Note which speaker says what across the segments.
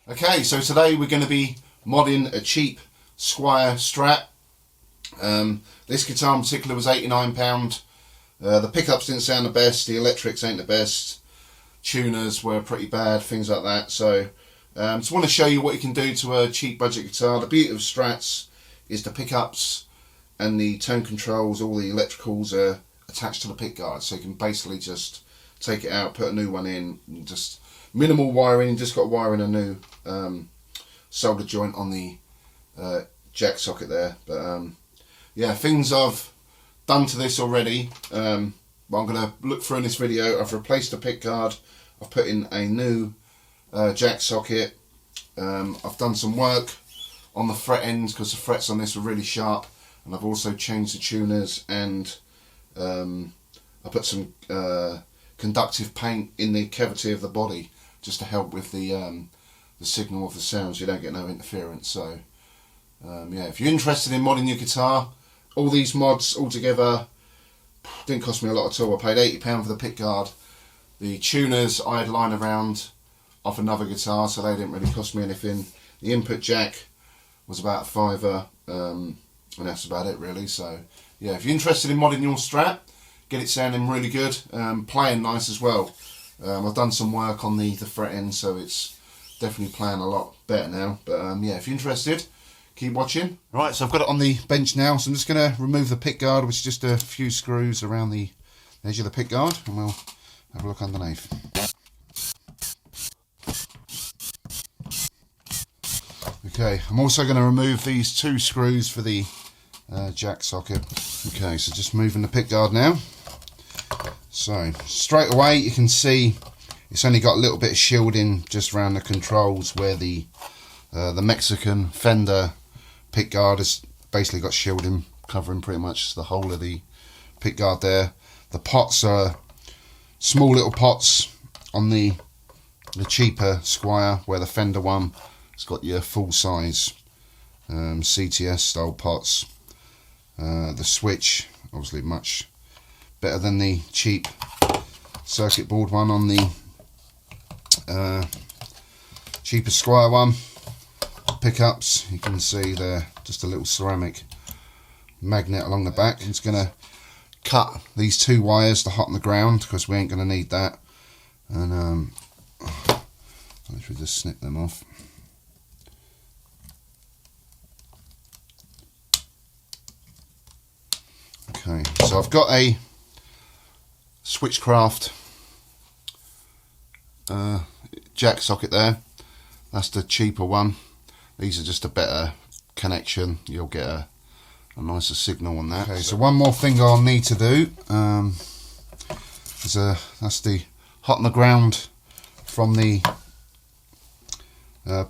Speaker 1: Okay, so today we're going to be modding a cheap Squier Strat. This guitar in particular was £89. The pickups didn't sound the best, the electrics ain't the best, tuners were pretty bad, things like that. So just want to show you what you can do to a cheap budget guitar. The beauty of Strats is the pickups and the tone controls, all the electricals are attached to the pick guard, so you can basically just take it out, put a new one in, and just minimal wiring, just got to wire in a new solder joint on the jack socket there. But yeah, things I've done to this already, I'm going to look through in this video. I've replaced the pick guard, I've put in a new jack socket, I've done some work on the fret ends because the frets on this were really sharp, and I've also changed the tuners, and I put some conductive paint in the cavity of the body just to help with the signal of the sound, so you don't get no interference. So yeah, if you're interested in modding your guitar, all these mods altogether didn't cost me a lot at all. I paid £80 for the pick guard. The tuners I had lying around off another guitar, so they didn't really cost me anything. The input jack was about a £5, and that's about it really. So yeah, if you're interested in modding your Strat, get it sounding really good, playing nice as well. I've done some work on the fret end, so it's definitely playing a lot better now. But yeah, if you're interested, keep watching. Right, so I've got it on the bench now, so I'm just going to remove the pick guard, which is just a few screws around the edge of the pick guard, and we'll have a look underneath. Okay, I'm also going to remove these two screws for the jack socket. Okay, so just moving the pick guard now. So straight away you can see it's only got a little bit of shielding just around the controls where the Mexican Fender pick guard has basically got shielding covering pretty much the whole of the pick guard there. The pots are small little pots on the cheaper Squier, where the Fender one has got your full size CTS style pots. The switch obviously much better than the cheap circuit board one on the cheaper Squier one. Pickups, you can see they're just a little ceramic magnet along the back. It's going to cut these two wires to hot on the ground because we ain't going to need that. And I should just snip them off. Okay, so I've got a Switchcraft jack socket there. That's the cheaper one. These are just a better connection. You'll get a nicer signal on that. Okay, so one more thing I'll need to do is that's the hot on the ground from the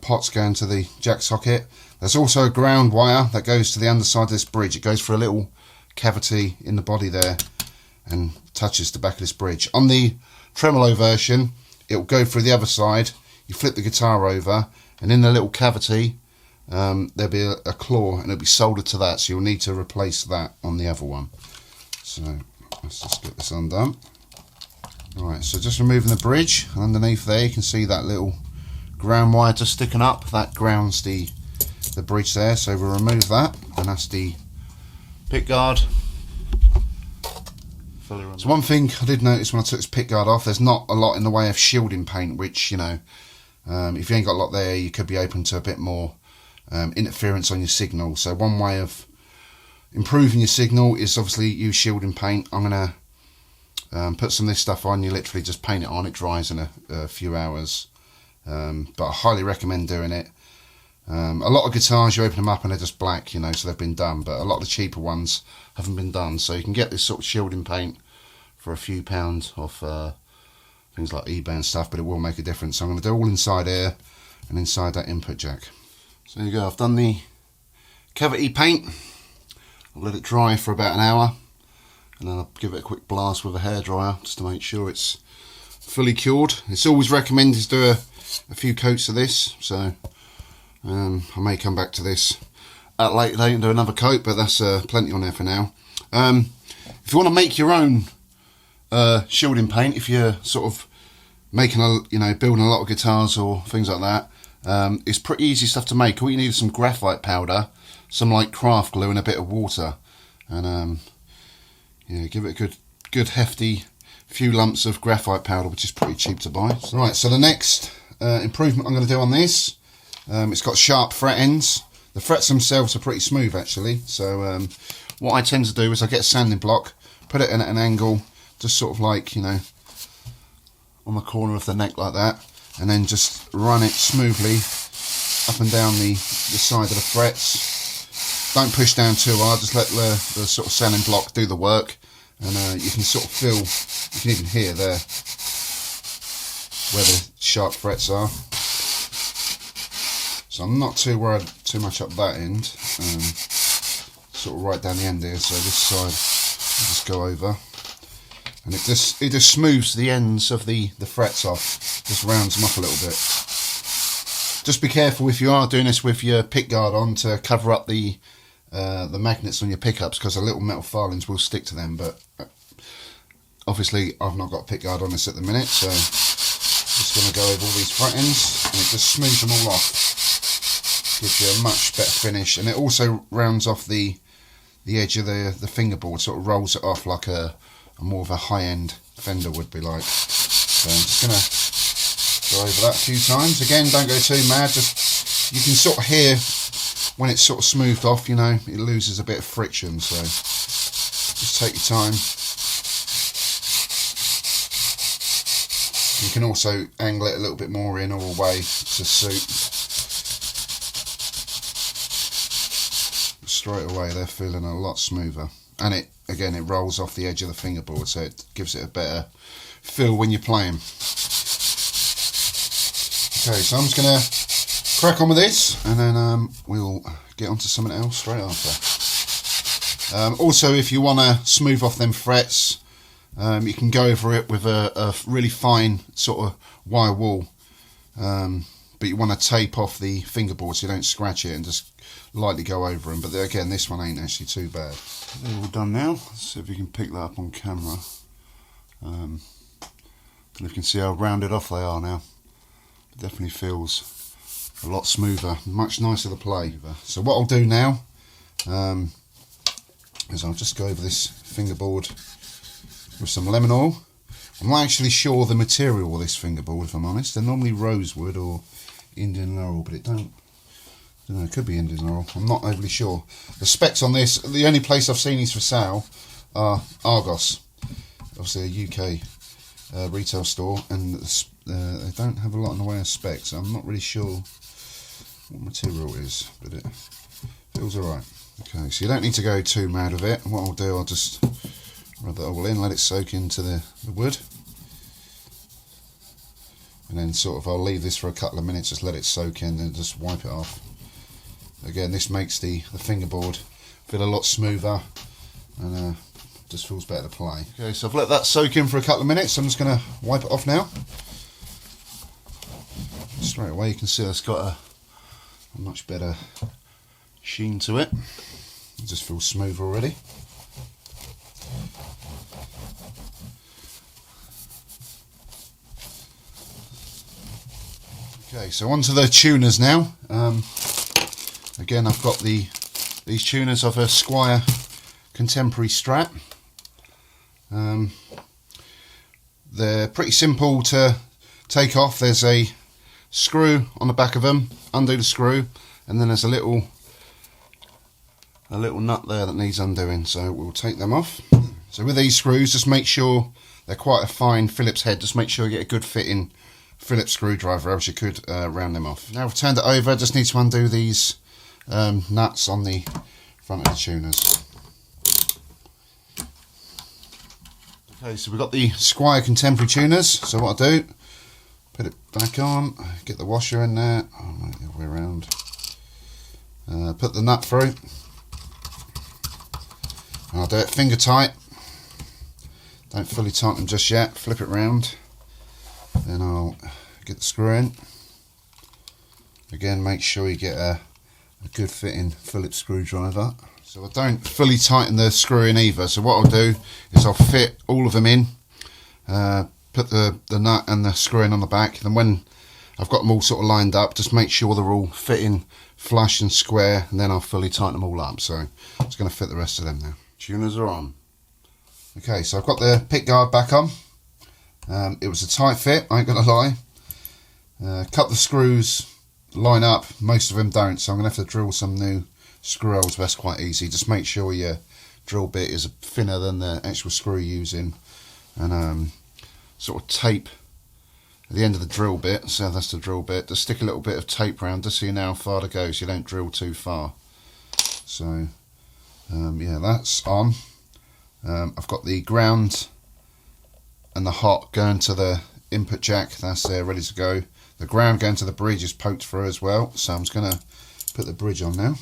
Speaker 1: pots going to the jack socket. There's also a ground wire that goes to the underside of this bridge. It goes for a little cavity in the body there and touches the back of this bridge. On the tremolo version, it will go through the other side. You flip the guitar over, and in the little cavity there'll be a claw, and it'll be soldered to that, so you'll need to replace that on the other one. So let's just get this undone. Right, so just removing the bridge, and underneath there you can see that little ground wire just sticking up. That grounds the bridge there, so we'll remove that, and that's the pick guard. So one thing I did notice when I took this pick guard off, there's not a lot in the way of shielding paint, which, you know, if you ain't got a lot there, you could be open to a bit more interference on your signal. So one way of improving your signal is obviously use shielding paint. I'm going to put some of this stuff on. You literally just paint it on, it dries in a few hours, but I highly recommend doing it. A lot of guitars, you open them up and they're just black, you know, so they've been done, but a lot of the cheaper ones haven't been done, so you can get this sort of shielding paint for a few pounds off things like eBay and stuff, but it will make a difference. So I'm going to do all inside here and inside that input jack. So there you go, I've done the cavity paint. I'll let it dry for about an hour, and then I'll give it a quick blast with a hairdryer just to make sure it's fully cured. It's always recommended to do a few coats of this, so I may come back to this at a later date and do another coat, but that's plenty on there for now. If you want to make your own shielding paint, if you're sort of making building a lot of guitars or things like that, It's pretty easy stuff to make. All you need is some graphite powder, some like craft glue and a bit of water, and yeah, give it a good hefty few lumps of graphite powder, which is pretty cheap to buy. Right, so the next improvement I'm going to do on this, it's got sharp fret ends. The frets themselves are pretty smooth actually, so what I tend to do is I get a sanding block, put it in at an angle, just sort of like, you know, on the corner of the neck like that, and then just run it smoothly up and down the side of the frets. Don't push down too hard, just let the sort of sanding block do the work, and you can sort of feel, you can even hear there where the sharp frets are. So I'm not too worried too much up that end, sort of right down the end here, so this side I'll just go over. And it just smooths the ends of the frets off, just rounds them up a little bit. Just be careful if you are doing this with your pick guard on to cover up the magnets on your pickups, because the little metal filings will stick to them, but obviously I've not got a pick guard on this at the minute, so just going to go over all these fret ends and it just smooths them all off. Gives you a much better finish, and it also rounds off the edge of the fingerboard, sort of rolls it off like a more of a high-end Fender would be like. So I'm just going to go over that a few times. Again, don't go too mad, just you can sort of hear when it's sort of smoothed off, you know, it loses a bit of friction, so just take your time. You can also angle it a little bit more in or away to suit. Straight away they're feeling a lot smoother, and it rolls off the edge of the fingerboard, so it gives it a better feel when you're playing. Okay, so I'm just going to crack on with this, and then we'll get onto something else straight after. Also, if you want to smooth off them frets, you can go over it with a really fine sort of wire wool, but you want to tape off the fingerboard so you don't scratch it, and just lightly go over them. But again, this one ain't actually too bad. They're all done now. Let's see if you can pick that up on camera. Don't know if you can see how rounded off they are now. It definitely feels a lot smoother, much nicer to play. So what I'll do now is I'll just go over this fingerboard with some lemon oil. I'm not actually sure the material of this fingerboard, if I'm honest. They're normally rosewood or Indian laurel, but it don't. I don't know, it could be Indian laurel. I'm not overly sure. The specs on this, the only place I've seen these for sale are Argos, obviously a UK retail store, and they don't have a lot in the way of specs. So I'm not really sure what material it is, but it feels alright. Okay, so you don't need to go too mad with it. What I'll do, I'll just rub that all in, let it soak into the wood, and then sort of I'll leave this for a couple of minutes, just let it soak in, and just wipe it off. Again, this makes the fingerboard feel a lot smoother, and just feels better to play. Okay, so I've let that soak in for a couple of minutes. I'm just going to wipe it off now. Straight away you can see it's got a much better sheen to it. It just feels smooth already. Okay, so onto the tuners now. Again, I've got these tuners of a Squier Contemporary Strat. They're pretty simple to take off. There's a screw on the back of them, undo the screw, and then there's a little nut there that needs undoing, so we'll take them off. So with these screws, just make sure they're quite a fine Phillips head, just make sure you get a good fitting Phillips screwdriver, else you could round them off. Now I've turned it over, just need to undo these nuts on the front of the tuners. Okay, so we've got the Squier Contemporary tuners, so what I'll do, put it back on, get the washer in there, the other way around, put the nut through, and I'll do it finger tight, don't fully tighten them just yet, flip it round, then I'll get the screw in. Again, make sure you get a good fitting Phillips screwdriver. So I don't fully tighten the screw in either, so what I'll do is I'll fit all of them in, put the nut and the screw in on the back, and when I've got them all sort of lined up. Just make sure they're all fitting flush and square, and then I'll fully tighten them all up. So it's going to fit the rest of them now. Tuners are on. Okay, so I've got the pick guard back on. It was a tight fit, I ain't gonna lie. Cut the screws, line up, most of them don't, so I'm gonna have to drill some new screw holes. That's quite easy. Just make sure your drill bit is thinner than the actual screw you're using, and sort of tape at the end of the drill bit. So that's the drill bit. Just stick a little bit of tape around just so you know how far to go, so you don't drill too far. So yeah, that's on. I've got the ground and the hot going to the input jack. That's there, ready to go. The ground going to the bridge is poked through as well, so I'm just going to put the bridge on now.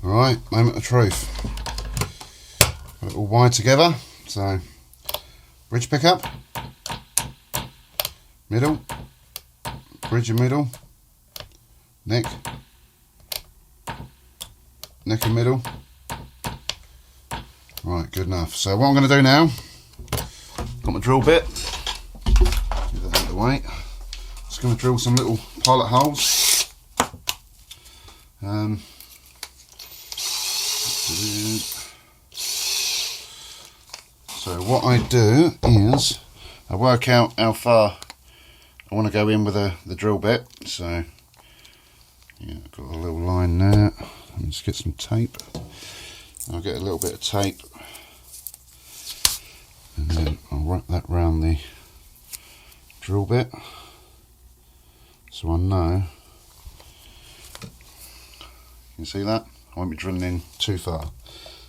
Speaker 1: Alright, moment of truth. Put it all wired together. So, bridge pickup, middle, bridge and middle, neck and middle. Right, good enough. So what I'm going to do now, got my drill bit, get that out of the way. Just going to drill some little pilot holes. So what I do is I work out how far I want to go in with the drill bit. So yeah, I've got a little line there. Let's get some tape. I'll get a little bit of tape, and then I'll wrap that round the drill bit, so I know. You can see that? I won't be drilling in too far.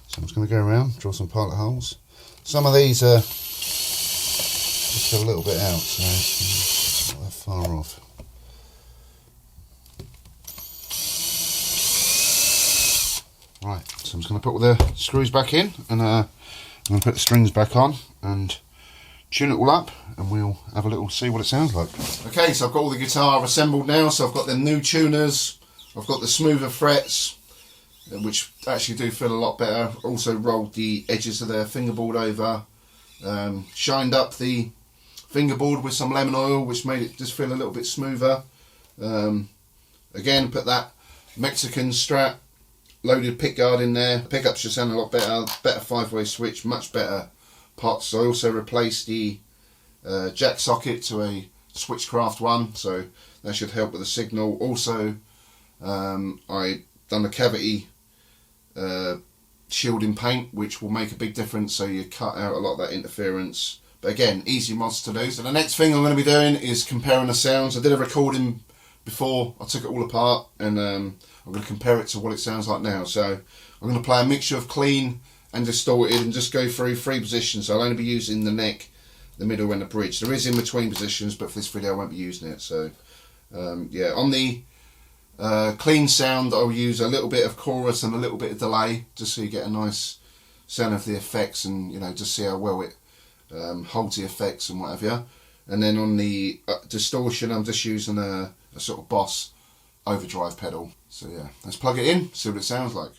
Speaker 1: So I'm just going to go around, drill some pilot holes. Some of these are just a little bit out, so it's not that far off. Right, so I'm just going to put all the screws back in, and I'm going to put the strings back on and tune it all up, and we'll have a little see what it sounds like. Okay, so I've got all the guitar assembled now. So I've got the new tuners, I've got the smoother frets, which actually do feel a lot better. Also rolled the edges of the fingerboard over, shined up the fingerboard with some lemon oil, which made it just feel a little bit smoother. Again, put that Mexican Strat loaded pickguard in there. Pickups just sound a lot better. Better 5-way switch, much better pots. I also replaced the jack socket to a Switchcraft one, so that should help with the signal. Also, I done a cavity shielding paint, which will make a big difference, so you cut out a lot of that interference. But again, easy mods to do. So the next thing I'm going to be doing is comparing the sounds. I did a recording before I took it all apart, and I'm going to compare it to what it sounds like now. So I'm going to play a mixture of clean and distorted and just go through 3 positions. So I'll only be using the neck, the middle and the bridge. There is in between positions, but for this video I won't be using it. So yeah, on the clean sound I'll use a little bit of chorus and a little bit of delay, just so you get a nice sound of the effects, and you know, just see how well it holds the effects and what have you. And then on the distortion I'm just using a sort of Boss overdrive pedal. So yeah, let's plug it in, see what it sounds like.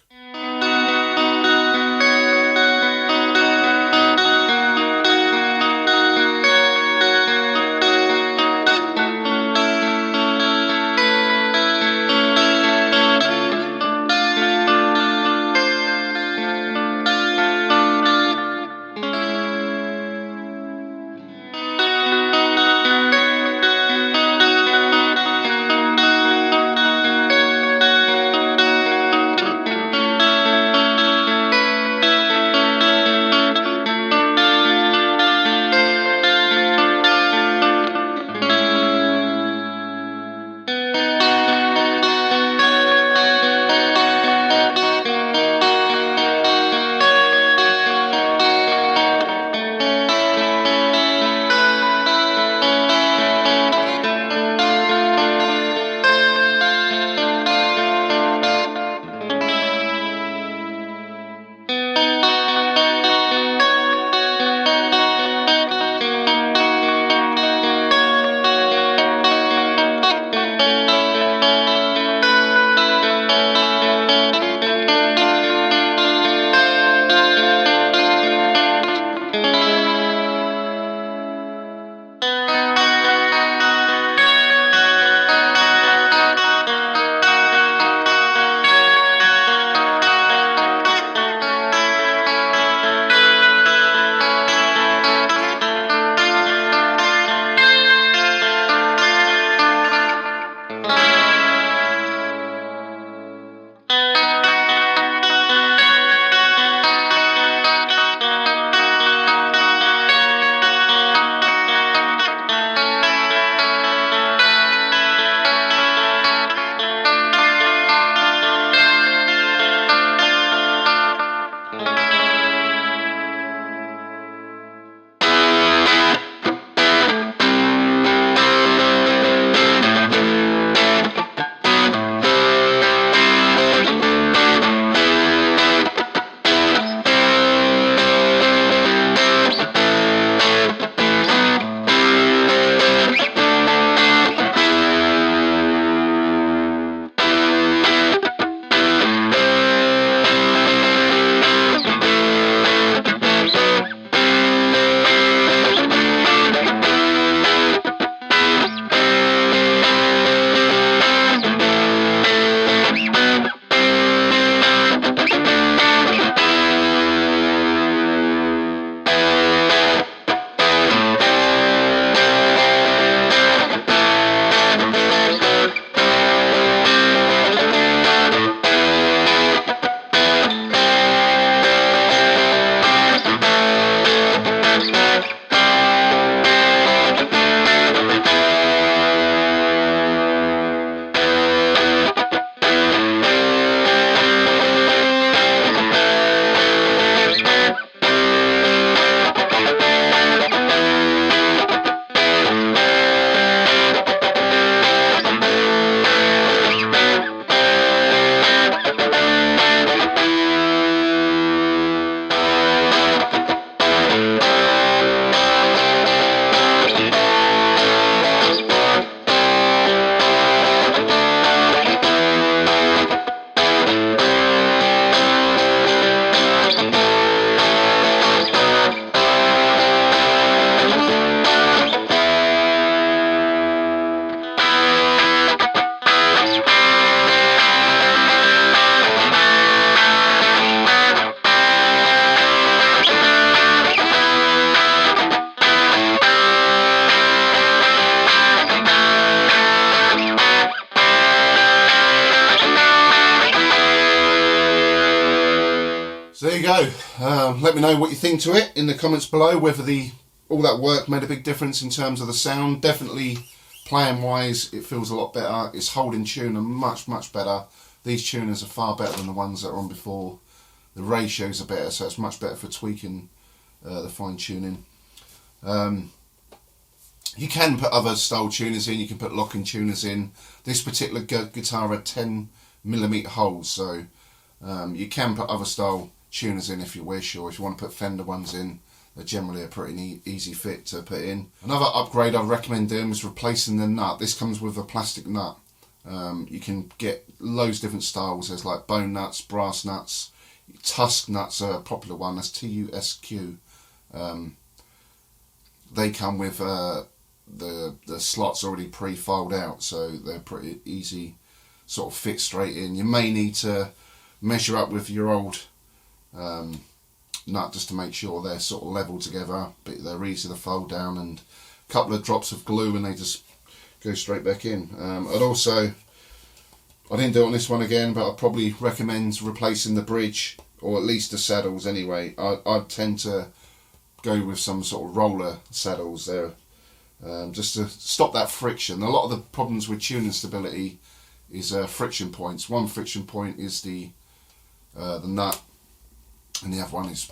Speaker 1: So, let me know what you think to it in the comments below, whether all that work made a big difference in terms of the sound. Definitely playing wise, it feels a lot better. It's holding tune and much better. These tuners are far better than the ones that are on before. The ratios are better, so it's much better for tweaking the fine tuning. You can put other style tuners in, you can put locking tuners in. This particular guitar had 10mm holes, so you can put other style tuners in if you wish, or if you want to put Fender ones in, they're generally a pretty easy fit to put in. Another upgrade I'd recommend doing is replacing the nut. This comes with a plastic nut. You can get loads of different styles. There's like bone nuts, brass nuts, tusk nuts are a popular one, that's TUSQ. They come with the slots already pre-filed out, so they're pretty easy, sort of fit straight in. You may need to measure up with your old nut just to make sure they're sort of level together, but they're easy to fold down, and a couple of drops of glue and they just go straight back in. I didn't do it on this one again, but I'd probably recommend replacing the bridge, or at least the saddles anyway. I tend to go with some sort of roller saddles there, just to stop that friction. A lot of the problems with tuning stability is friction points. One friction point is the nut, and the other one is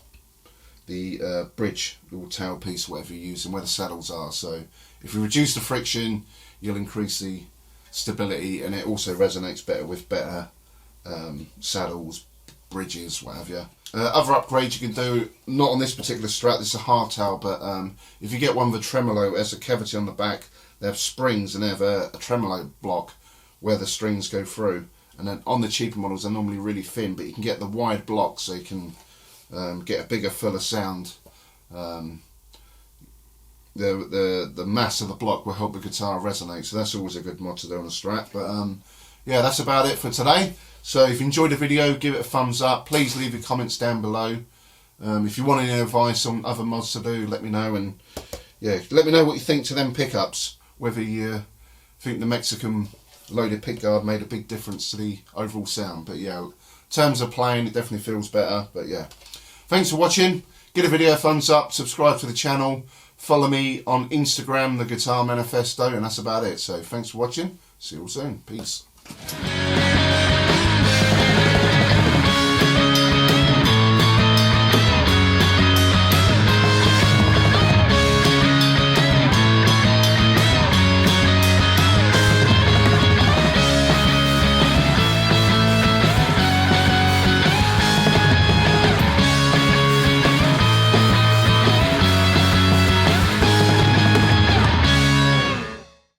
Speaker 1: the bridge, or tailpiece, whatever you're using, where the saddles are. So if you reduce the friction, you'll increase the stability, and it also resonates better with better saddles, bridges, what have you. Other upgrades you can do, not on this particular Strat, this is a hardtail, but if you get one with a tremolo, it has a cavity on the back, they have springs, and they have a tremolo block where the strings go through. And then on the cheaper models, they're normally really thin, but you can get the wide block so you can get a bigger, fuller sound. The mass of the block will help the guitar resonate, so that's always a good mod to do on a Strat. But yeah, that's about it for today. So if you enjoyed the video, give it a thumbs up. Please leave your comments down below. If you want any advice on other mods to do, let me know. And yeah, let me know what you think to them pickups, whether you think the Mexican loaded pickguard made a big difference to the overall sound. But yeah, in terms of playing, it definitely feels better. But yeah, thanks for watching. Give the video a thumbs up, subscribe to the channel, follow me on Instagram, the Guitar Manifesto, and that's about it. So thanks for watching. See you all soon. Peace.